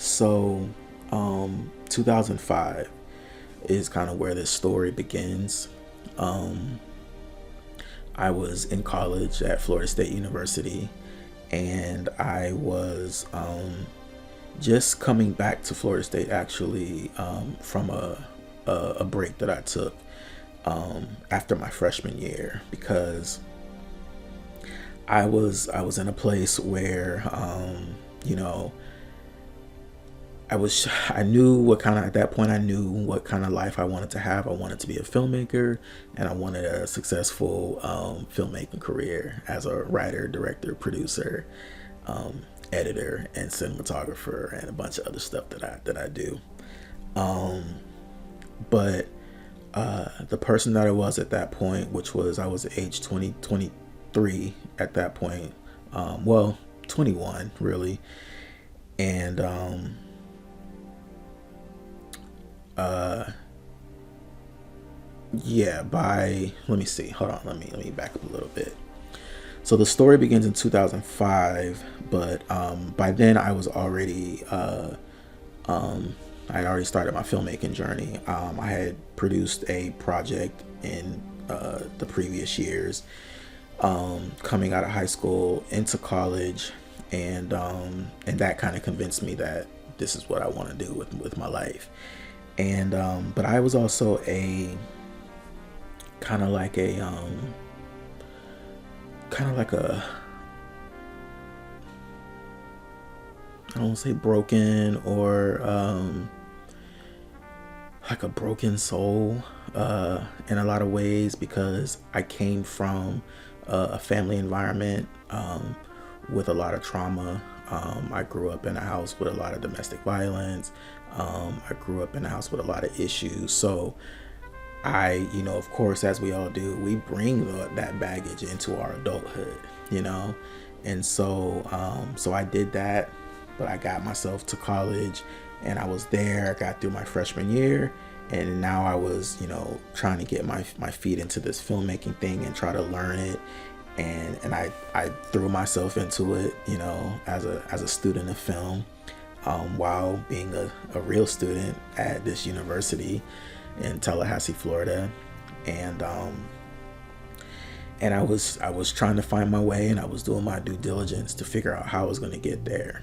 So, 2005 is kind of where this story begins. Um, I was in college at Florida State University, and I was just coming back to Florida State actually from a break that I took after my freshman year because I was in a place where you know I knew what kind of, at that point I knew what kind of life I wanted to have. I wanted to be a filmmaker, and I wanted a successful filmmaking career as a writer, director, producer, editor, and cinematographer, and a bunch of other stuff that I do. Um, but the person that I was at that point, which was I was age 23 at that point, well, 21 really, and uh, yeah, by let me see, hold on, let me back up a little bit. So the story begins in 2005, but by then I was already I had already started my filmmaking journey. I had produced a project in the previous years, coming out of high school into college, and that kind of convinced me that this is what I want to do with my life. And but I was also a kind of like a kind of like a I don't want to say broken or like a broken soul in a lot of ways because I came from a family environment with a lot of trauma. I grew up in a house with a lot of domestic violence. I grew up in a house with a lot of issues. So of course, as we all do, we bring that baggage into our adulthood, you know? And so I did that, but I got myself to college and I was there. I got through my freshman year, and now I was, trying to get my feet into this filmmaking thing and try to learn it. And I threw myself into it, as a student of film, while being a real student at this university in Tallahassee, Florida. And I was trying to find my way, and I was doing my due diligence to figure out how I was going to get there,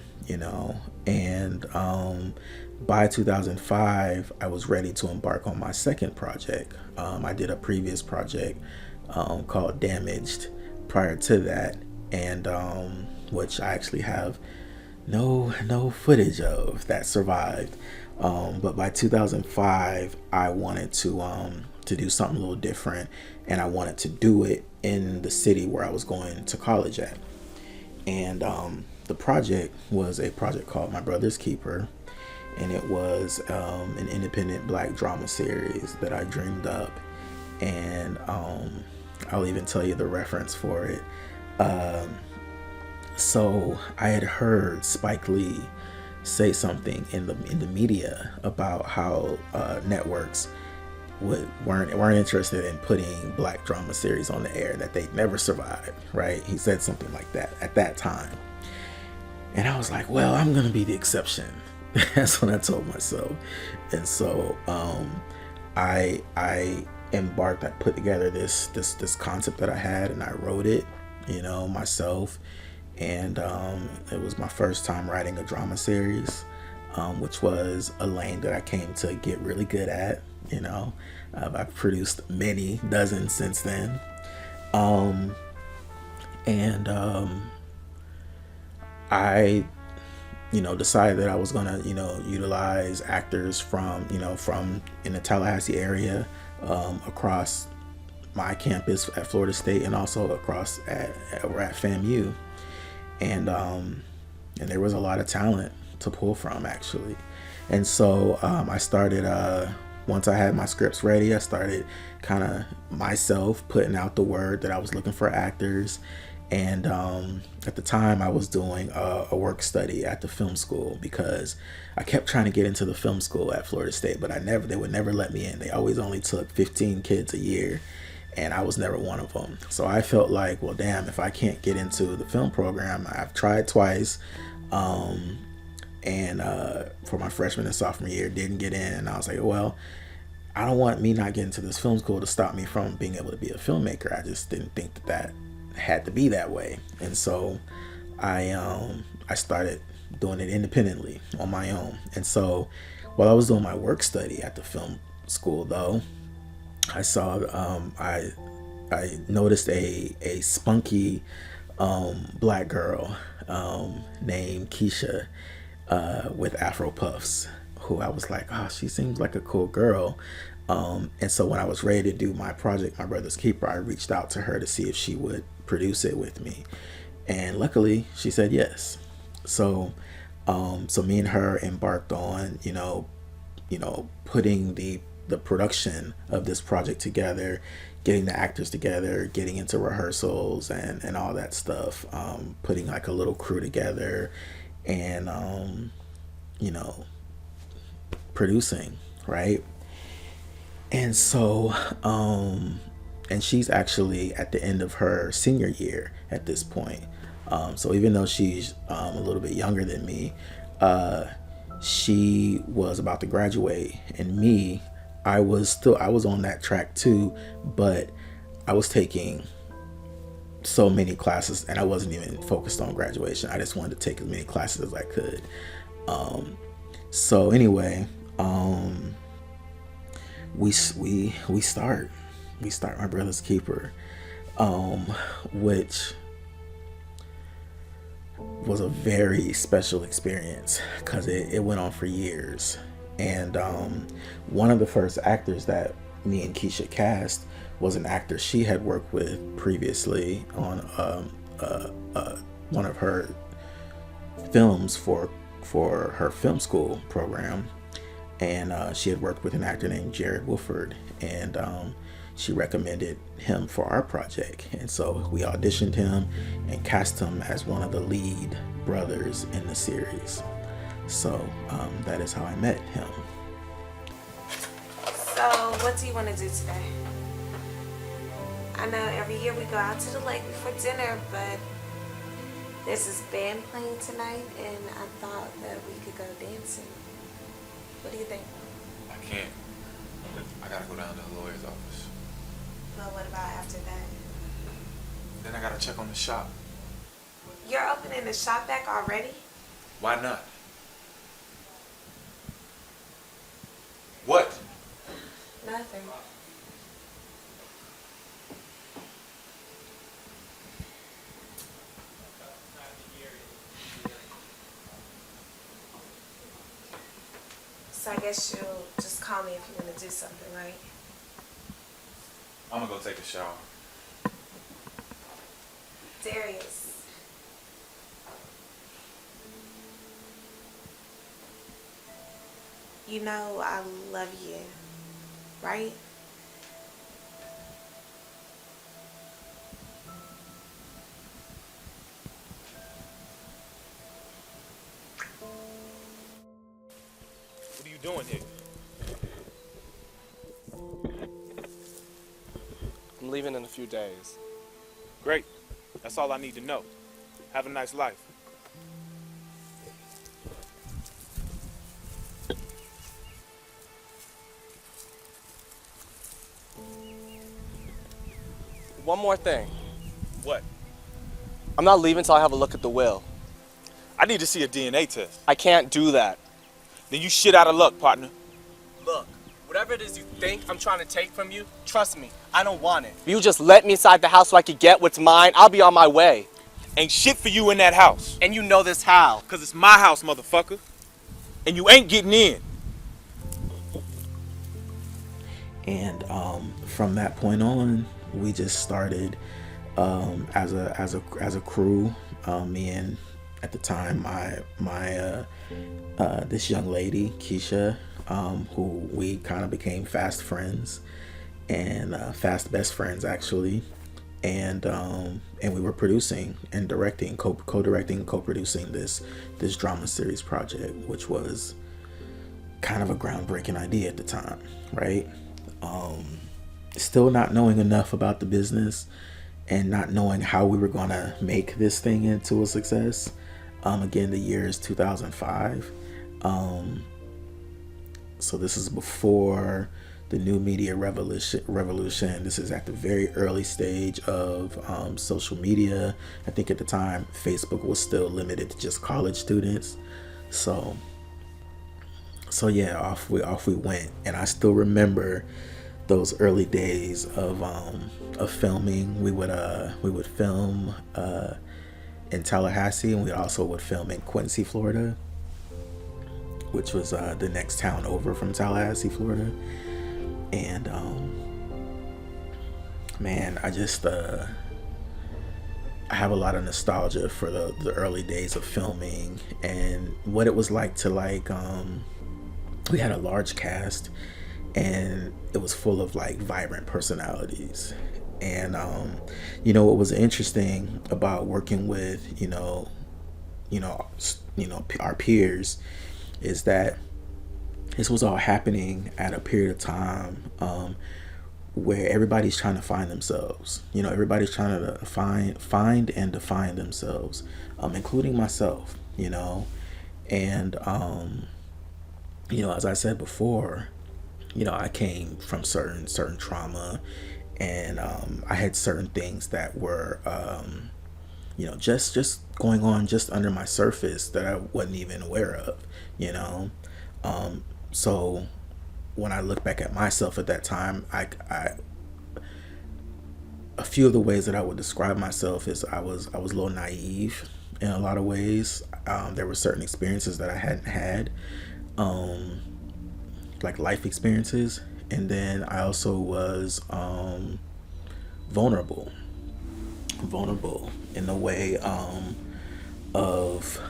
and by 2005 I was ready to embark on my second project. I did a previous project called Damaged prior to that, and which I actually have no footage of that survived. But by 2005, I wanted to do something a little different, and I wanted to do it in the city where I was going to college at. And the project was a project called My Brother's Keeper, and it was an independent Black drama series that I dreamed up. And I'll even tell you the reference for it. So I had heard Spike Lee say something in the media about how networks weren't interested in putting Black drama series on the air, that they'd never survive, right? He said something like that at that time. And I was like, well, I'm gonna be the exception. That's what I told myself. And so I embarked, I put together this concept that I had, and I wrote it, myself. And it was my first time writing a drama series, which was a lane that I came to get really good at. I've produced many dozens since then. And I decided that I was gonna utilize actors from in the Tallahassee area, across my campus at Florida State, and also across at FAMU. And there was a lot of talent to pull from, actually. And so I started, once I had my scripts ready, I started kind of myself putting out the word that I was looking for actors. And at the time I was doing a work study at the film school, because I kept trying to get into the film school at Florida State, but they would never let me in. They always only took 15 kids a year, and I was never one of them. So I felt like, well, damn, if I can't get into the film program, I've tried twice. and for my freshman and sophomore year, didn't get in. And I was like, well, I don't want me not getting to this film school to stop me from being able to be a filmmaker. I just didn't think that had to be that way. And so I started doing it independently on my own. And so while I was doing my work study at the film school, though, I saw I noticed a spunky black girl named Keisha with Afro puffs, who I was like, oh, she seems like a cool girl. And so when I was ready to do my project, My Brother's Keeper, I reached out to her to see if she would produce it with me. And luckily she said yes. So so me and her embarked on, putting the production of this project together, getting the actors together, getting into rehearsals and all that stuff, putting like a little crew together, and you know producing, right? And so and she's actually at the end of her senior year at this point. So even though she's a little bit younger than me, she was about to graduate, and me, I was on that track too, but I was taking so many classes and I wasn't even focused on graduation. I just wanted to take as many classes as I could. So anyway, we start My Brother's Keeper, which was a very special experience because it went on for years. And one of the first actors that me and Keisha cast was an actor she had worked with previously on one of her films for her film school program. And she had worked with an actor named Wofford, and she recommended him for our project. And so we auditioned him and cast him as one of the lead brothers in the series. So that is how I met him. So what do you want to do today? I know every year we go out to the lake before dinner, but there's this band playing tonight, and I thought that we could go dancing. What do you think? I can't. I gotta go down to the lawyer's office. Well, what about after that? Then I gotta check on the shop. You're opening the shop back already? Why not? What? Nothing. So I guess you'll just call me if you want to do something, right? I'm gonna go take a shower. Darius. You know I love you, right? What are you doing here? I'm leaving in a few days. Great. That's all I need to know. Have a nice life. One more thing. What? I'm not leaving until I have a look at the will. I need to see a DNA test. I can't do that. Then you shit out of luck, partner. Look, whatever it is you think I'm trying to take from you, trust me, I don't want it. If you just let me inside the house so I can get what's mine, I'll be on my way. Ain't shit for you in that house. And you know this how. Cause it's my house, motherfucker. And you ain't getting in. And from that point on, we just started as a crew. Me and, at the time, my this young lady Keisha, who we kind of became fast friends and fast best friends actually. And we were producing and directing, co-directing, co-producing this drama series project, which was kind of a groundbreaking idea at the time, right? Still not knowing enough about the business and not knowing how we were going to make this thing into a success. Again, the year is 2005. So this is before the new media revolution. This is at the very early stage of social media. I think at the time Facebook was still limited to just college students. So yeah, off we went, and I still remember those early days of filming. We would film in Tallahassee, and we also would film in Quincy, Florida, which was the next town over from Tallahassee, Florida. And man, I just I have a lot of nostalgia for the early days of filming and what it was like to we had a large cast, and it was full of like vibrant personalities. And what was interesting about working with our peers is that this was all happening at a period of time where everybody's trying to find themselves. Everybody's trying to find and define themselves, including myself. And as I said before, I came from certain trauma, and I had certain things that were just going on just under my surface that I wasn't even aware of. So when I look back at myself at that time, I a few of the ways that I would describe myself is I was a little naive in a lot of ways. There were certain experiences that I hadn't had, like life experiences, and then I also was vulnerable in the way of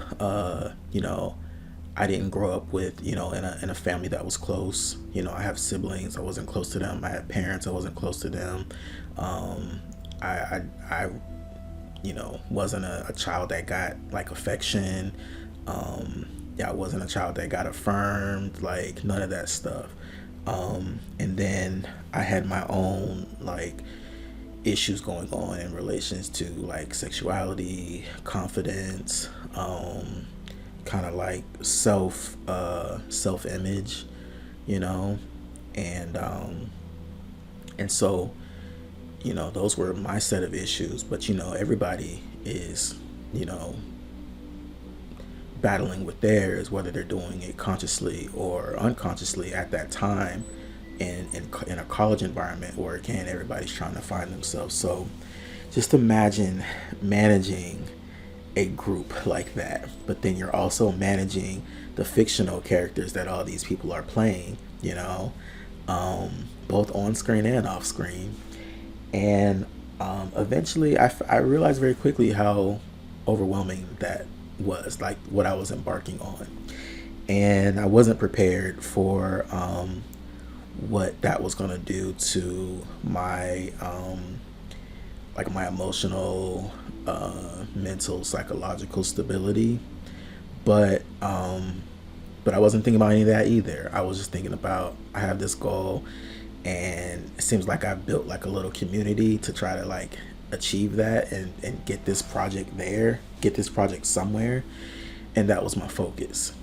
I didn't grow up with in a family that was close. I have siblings. I wasn't close to them. I had parents. I wasn't close to them. I wasn't a child that got like affection. I wasn't a child that got affirmed, like none of that stuff. And then I had my own like issues going on in relations to like sexuality, confidence, kind of like self image, and so those were my set of issues. But everybody is battling with theirs, whether they're doing it consciously or unconsciously at that time in a college environment, or again everybody's trying to find themselves. So just imagine managing a group like that, but then you're also managing the fictional characters that all these people are playing, both on screen and off screen. And eventually I realized very quickly how overwhelming that was, like what I was embarking on. And I wasn't prepared for what that was going to do to my my emotional, mental, psychological stability. But I wasn't thinking about any of that either. I was just thinking about, I have this goal, and it seems like I've built like a little community to try to like achieve that and get this project somewhere. And that was my focus,